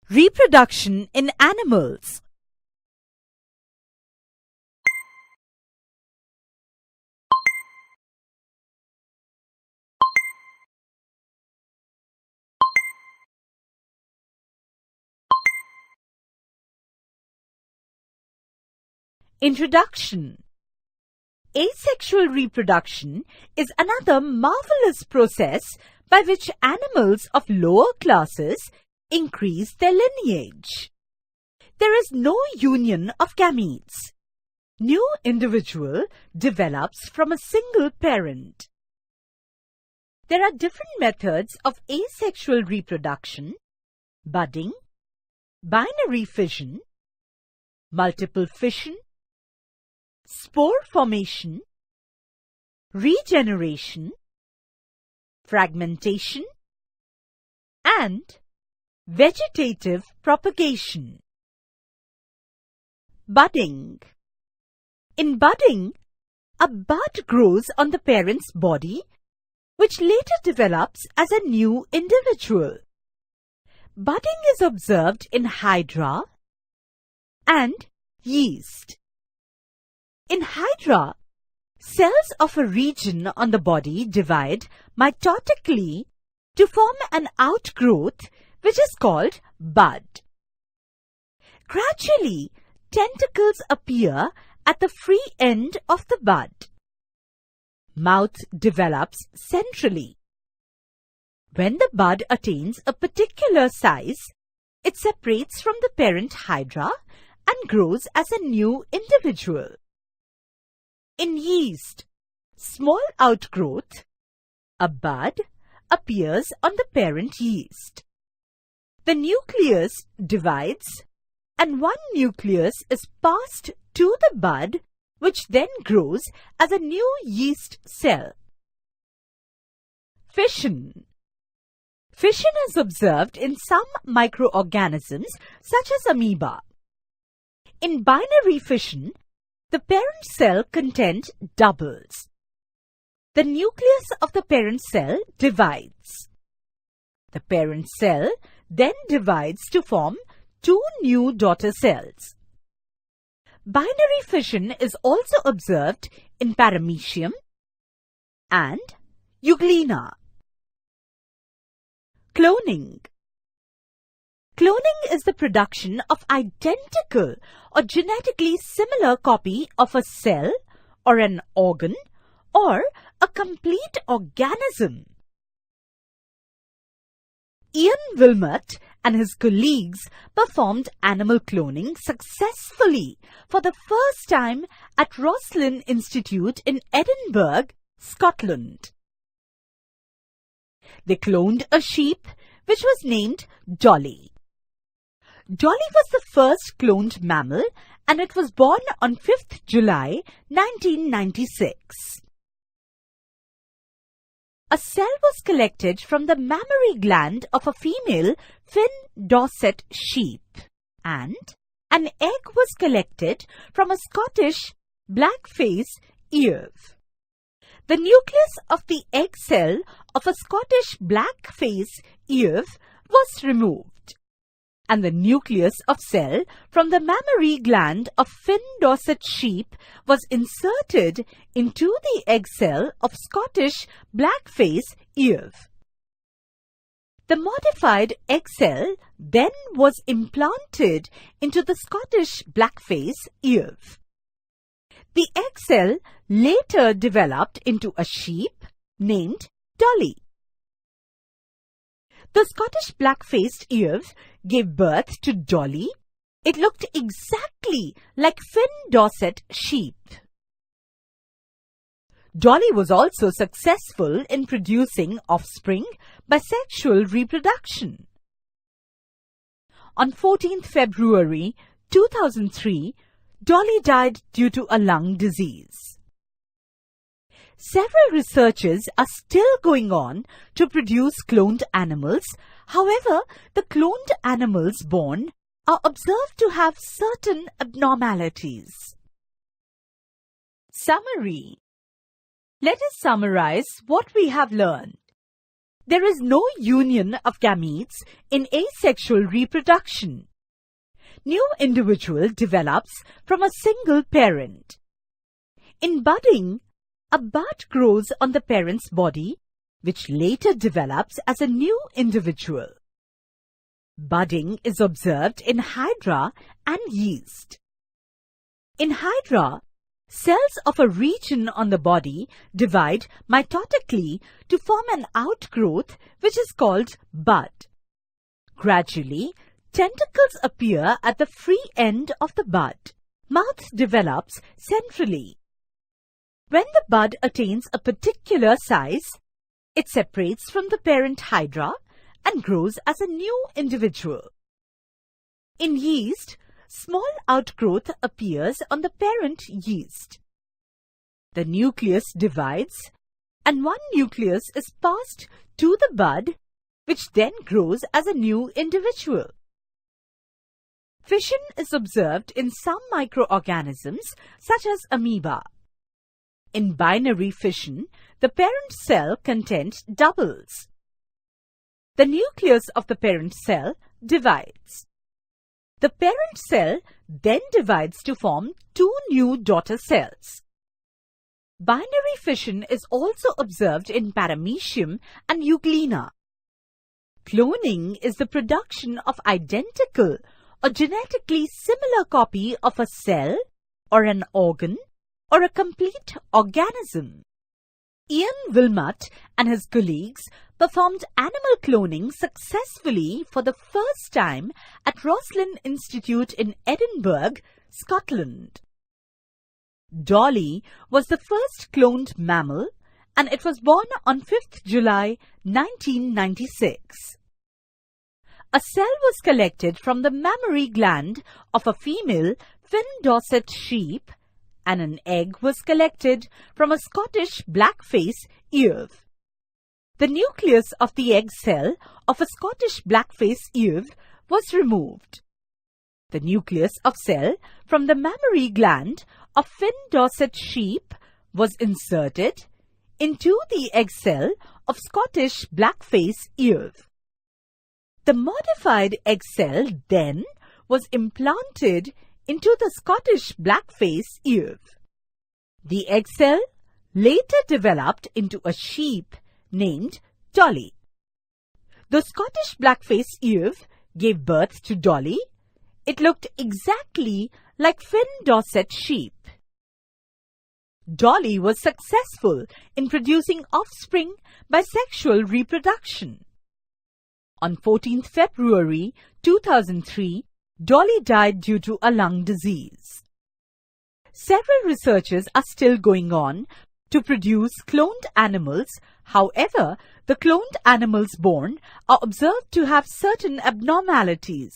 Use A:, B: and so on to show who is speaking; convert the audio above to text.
A: Reproduction in animals. Introduction. Asexual reproduction is another marvelous process by which animals of lower classes increase their lineage. There is no union of gametes. New individual develops from a single parent. There are different methods of asexual reproduction: budding, binary fission, multiple fission, spore formation, regeneration, fragmentation, and vegetative propagation. Budding. In budding, a bud grows on the parent's body, which later develops as a new individual. Budding is observed in Hydra and yeast. In Hydra, cells of a region on the body divide mitotically to form an outgrowth which is called bud. Gradually, tentacles appear at the free end of the bud. Mouth develops centrally. When the bud attains a particular size, it separates from the parent hydra and grows as a new individual. In yeast, small outgrowth, a bud, appears on the parent yeast. The nucleus divides, and one nucleus is passed to the bud, which then grows as a new yeast cell. Fission. Fission is observed in some microorganisms such as amoeba. In binary fission, the parent cell content doubles. The nucleus of the parent cell divides. The parent cell then divides to form two new daughter cells. Binary fission is also observed in paramecium and euglena. Cloning. Cloning is the production of identical or genetically similar copy of a cell or an organ or a complete organism. Ian Wilmot and his colleagues performed animal cloning successfully for the first time at Roslin Institute in Edinburgh, Scotland. They cloned a sheep which was named Dolly. Dolly was the first cloned mammal, and it was born on 5th July 1996. A cell was collected from the mammary gland of a female Finn-Dorset sheep, and an egg was collected from a Scottish black-faced ewe. The nucleus of the egg cell of a Scottish black-faced ewe was removed, and the nucleus of cell from the mammary gland of Finn-Dorset sheep was inserted into the egg cell of Scottish black-faced ewe. The modified egg cell then was implanted into the Scottish black-faced ewe. The egg cell later developed into a sheep named Dolly. The Scottish black-faced ewe gave birth to Dolly. It looked exactly like Finn-Dorset sheep. Dolly was also successful in producing offspring by sexual reproduction. On 14th February 2003, Dolly died due to a lung disease. Several researches are still going on to produce cloned animals. However, the cloned animals born are observed to have certain abnormalities. Summary. Let us summarize what we have learned. There is no union of gametes in asexual reproduction. New individual develops from a single parent. In budding, a bud grows on the parent's body, which later develops as a new individual. Budding is observed in hydra and yeast. In hydra, cells of a region on the body divide mitotically to form an outgrowth which is called bud. Gradually, tentacles appear at the free end of the bud. Mouth develops centrally. When the bud attains a particular size, it separates from the parent hydra and grows as a new individual. In yeast, small outgrowth appears on the parent yeast. The nucleus divides and one nucleus is passed to the bud, which then grows as a new individual. Fission is observed in some microorganisms such as amoeba. In binary fission, the parent cell content doubles. The nucleus of the parent cell divides. The parent cell then divides to form two new daughter cells. Binary fission is also observed in paramecium and euglena. Cloning is the production of identical or genetically similar copy of a cell or an organ or a complete organism. Ian Wilmut and his colleagues performed animal cloning successfully for the first time at Roslin Institute in Edinburgh, Scotland. Dolly was the first cloned mammal and it was born on 5th July 1996. A cell was collected from the mammary gland of a female Finn-Dorset sheep and an egg was collected from a Scottish blackface ewe. The nucleus of the egg cell of a Scottish blackface ewe was removed. The nucleus of cell from the mammary gland of Finn-Dorset sheep was inserted into the egg cell of Scottish blackface ewe. The modified egg cell then was implanted into the Scottish blackface ewe. The egg cell later developed into a sheep named Dolly. The Scottish blackface ewe gave birth to Dolly. It looked exactly like Finn-Dorset sheep. Dolly was successful in producing offspring by sexual reproduction. On 14th February 2003, Dolly died due to a lung disease. Several researches are still going on to produce cloned animals. However, the cloned animals born are observed to have certain abnormalities.